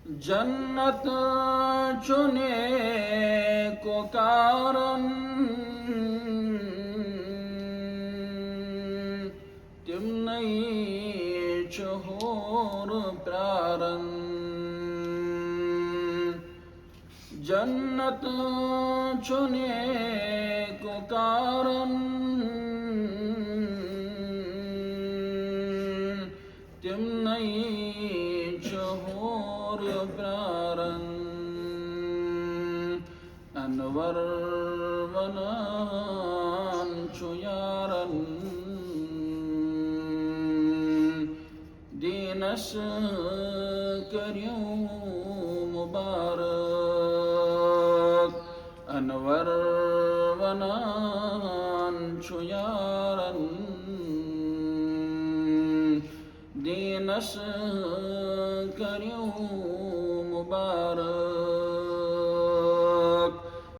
जन्नत चुने को कारण तिम नहीं चहोर प्रारन जन्नत चुने को कारण तिम नहीं चहोर प्रारन अनवर वनान चुयारन दीनस करियों मुबारक अनवर वनान चुयारन दीनस करियों मुबारक